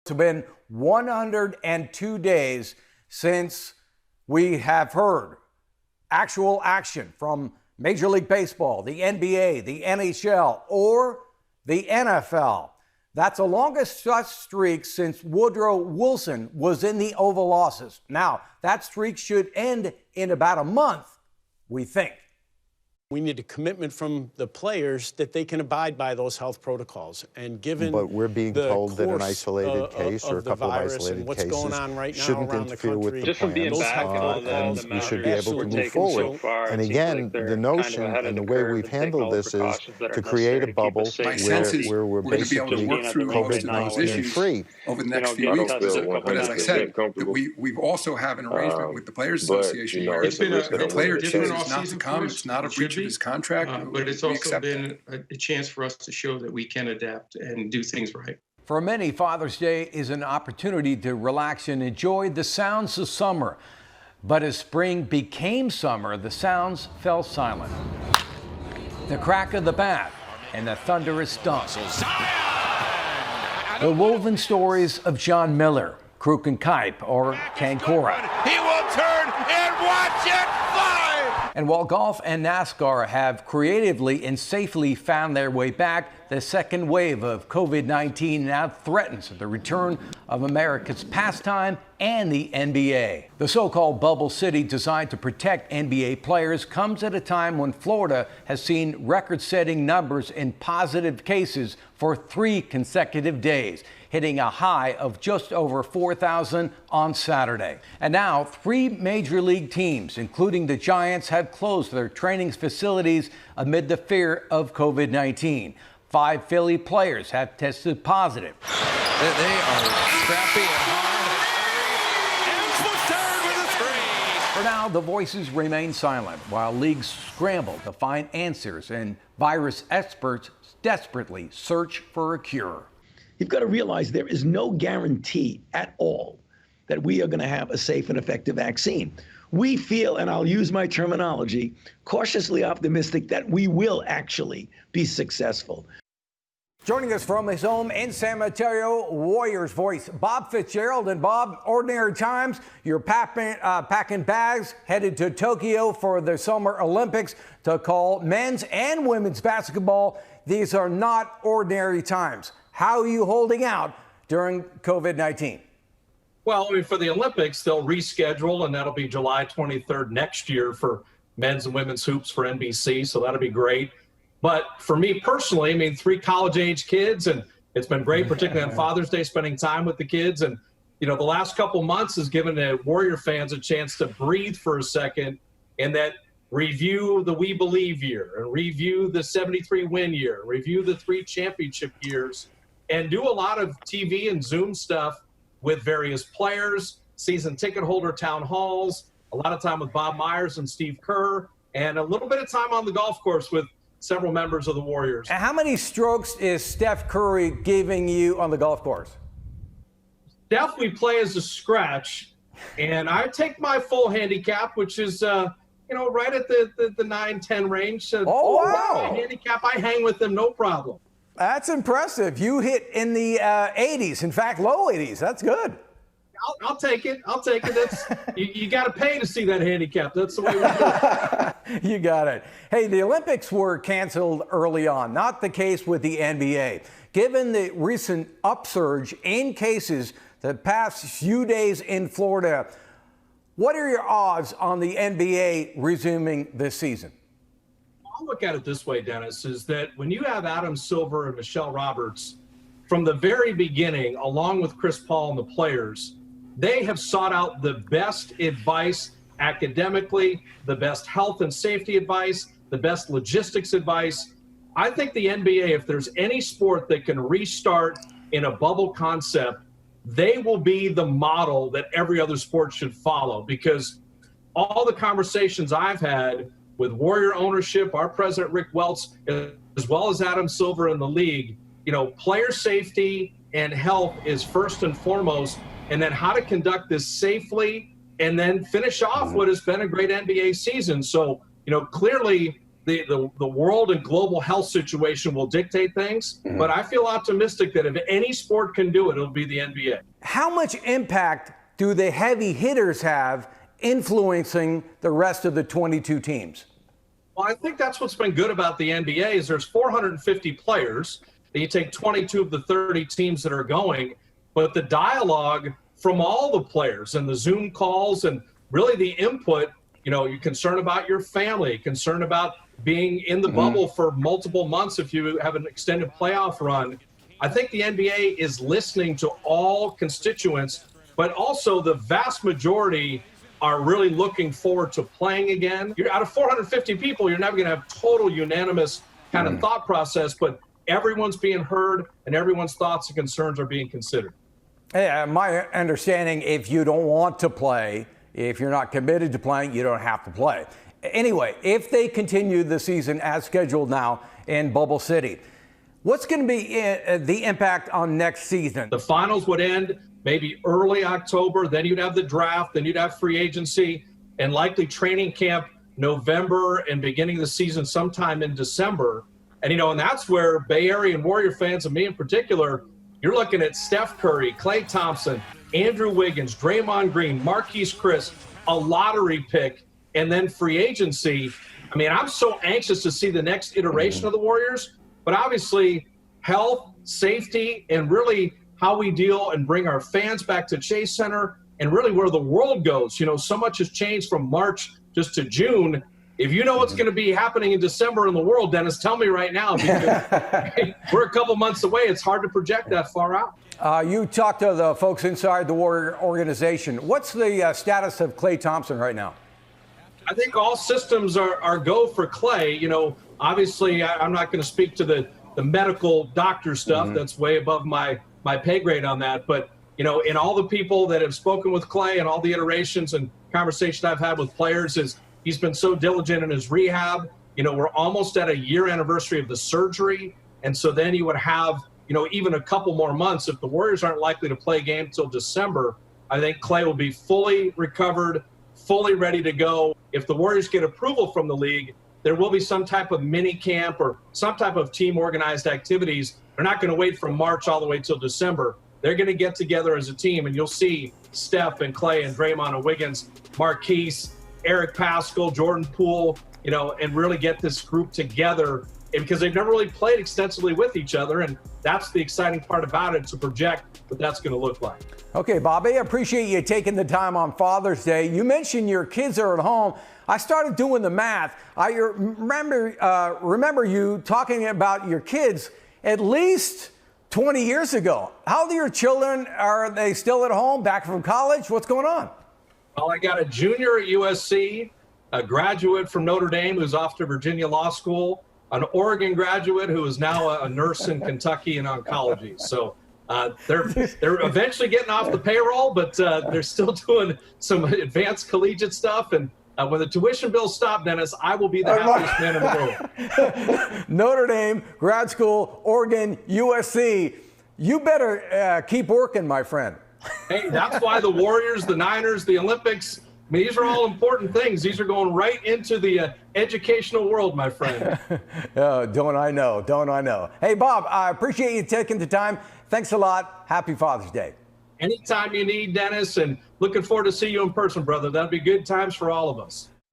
It's been 102 days since we have heard actual action from Major League Baseball, the NBA, the NHL, or the NFL. That's the longest such streak since Woodrow Wilson was in the Oval Office. Now, that streak should end in about a month, we think. We need a commitment from the players that they can abide by those health protocols. And given but we're being told that an isolated case or a couple of isolated cases going on right now shouldn't interfere with the plans, and we should be able to move forward. And again, the notion and the way we've handled this is to create a bubble where we're basically COVID-19 free over the next few weeks. But as I said, we also have an arrangement with the Players Association where if a player chooses not to come, it's not a breach of his contract. But it's also been a chance for us to show that we can adapt and do things right. For many, Father's Day is an opportunity to relax and enjoy the sounds of summer. But as spring became summer, the sounds fell silent. The crack of the bat and the thunderous dunk. The woven stories of John Miller, Kruk and Kipe, or Kankura. He will turn and watch it fly! And while golf and NASCAR have creatively and safely found their way back, the second wave of COVID-19 now threatens the return of America's pastime and the NBA. The so-called bubble city designed to protect NBA players comes at a time when Florida has seen record-setting numbers in positive cases for 3 consecutive days, hitting a high of just over 4,000 on Saturday. And now 3 major league teams, including the Giants, have closed their training facilities amid the fear of COVID-19. 5 Philly players have tested positive. They are scrappy and hard. For now, the voices remain silent while leagues scramble to find answers and virus experts desperately search for a cure. You've got to realize there is no guarantee at all that we are going to have a safe and effective vaccine. We feel, and I'll use my terminology, cautiously optimistic that we will actually be successful. Joining us from his home in San Mateo, Warriors voice Bob Fitzgerald. And Bob, ordinary times, you're packing bags, headed to Tokyo for the Summer Olympics to call men's and women's basketball. These are not ordinary times. How are you holding out during COVID-19? Well, I mean, for the Olympics, they'll reschedule, and that'll be July 23rd next year for men's and women's hoops for NBC, so that'll be great. But for me personally, I mean, 3 college-age kids, and it's been great, particularly on Father's Day, spending time with the kids. And, you know, the last couple months has given the Warrior fans a chance to breathe for a second and then review the We Believe year and review the 73-win year, review the 3 championship years, and do a lot of TV and Zoom stuff with various players, season ticket holder town halls, a lot of time with Bob Myers and Steve Kerr, and a little bit of time on the golf course with several members of the Warriors. And how many strokes is Steph Curry giving you on the golf course? Steph, we play as a scratch, and I take my full handicap, which is, right at the 9-10 range. So wow. Handicap, I hang with them, no problem. That's impressive. You hit in the 80s, in fact, low 80s. That's good. I'll take it. That's you got to pay to see that handicap. That's the way we do it. You got it. Hey, the Olympics were canceled early on. Not the case with the NBA. Given the recent upsurge in cases the past few days in Florida, what are your odds on the NBA resuming this season? I'll look at it this way, Dennis, is that when you have Adam Silver and Michelle Roberts, from the very beginning, along with Chris Paul and the players, they have sought out the best advice academically, the best health and safety advice, the best logistics advice. I think the NBA, if there's any sport that can restart in a bubble concept, they will be the model that every other sport should follow, because all the conversations I've had with Warrior ownership, our president, Rick Welts, as well as Adam Silver in the league, player safety and health is first and foremost, and then how to conduct this safely and then finish off what has been a great NBA season. So, clearly the world and global health situation will dictate things. But I feel optimistic that if any sport can do it, it'll be the NBA. How much impact do the heavy hitters have influencing the rest of the 22 teams? Well, I think that's what's been good about the NBA is there's 450 players. And you take 22 of the 30 teams that are going, but the dialogue from all the players and the Zoom calls and really the input, you're concerned about your family, concerned about being in the bubble for multiple months if you have an extended playoff run. I think the NBA is listening to all constituents, but also the vast majority are really looking forward to playing again. You're out of 450 people, you're never going to have total unanimous kind of thought process, but everyone's being heard and everyone's thoughts and concerns are being considered. Yeah, my understanding, if you don't want to play, if you're not committed to playing, you don't have to play. Anyway, if they continue the season as scheduled now in Bubble City, what's going to be the impact on next season? The finals would end maybe early October, then you'd have the draft, then you'd have free agency, and likely training camp November and beginning the season sometime in December. And, and that's where Bay Area and Warrior fans, and me in particular, you're looking at Steph Curry, Klay Thompson, Andrew Wiggins, Draymond Green, Marquise Chris, a lottery pick, and then free agency. I mean, I'm so anxious to see the next iteration of the Warriors, but obviously health, safety, and really how we deal and bring our fans back to Chase Center and really where the world goes. So much has changed from March just to June. If you know what's going to be happening in December in the world, Dennis, tell me right now, because we're a couple months away. It's hard to project that far out. You talked to the folks inside the Warrior organization. What's the status of Klay Thompson right now? I think all systems are go for Klay. Obviously, I'm not going to speak to the medical doctor stuff. That's way above my pay grade on that. But, in all the people that have spoken with Klay and all the iterations and conversations I've had with players is he's been so diligent in his rehab. We're almost at a year anniversary of the surgery. And so then you would have, even a couple more months. If the Warriors aren't likely to play a game until December, I think Klay will be fully recovered, fully ready to go. If the Warriors get approval from the league, there will be some type of mini camp or some type of team organized activities. They're not going to wait from March all the way till December. They're going to get together as a team, and you'll see Steph and Klay and Draymond and Wiggins, Marquise, Eric Paschall, Jordan Poole, and really get this group together, and because they've never really played extensively with each other, and that's the exciting part about it, to project what that's going to look like. Okay, Bobby, I appreciate you taking the time on Father's Day. You mentioned your kids are at home. I started doing the math. I remember you talking about your kids at least 20 years ago. How old are your children? Are they still at home, back from college? What's going on? Well, I got a junior at USC, a graduate from Notre Dame who's off to Virginia Law School, an Oregon graduate who is now a nurse in Kentucky in oncology. So they're eventually getting off the payroll, but they're still doing some advanced collegiate stuff. And when the tuition bills stop, Dennis, I will be the happiest man in the world. Notre Dame, grad school, Oregon, USC. You better keep working, my friend. Hey, that's why the Warriors, the Niners, the Olympics, these are all important things. These are going right into the educational world, my friend. Oh, don't I know? Don't I know? Hey, Bob, I appreciate you taking the time. Thanks a lot. Happy Father's Day. Anytime you need, Dennis, and looking forward to see you in person, brother. That'd be good times for all of us.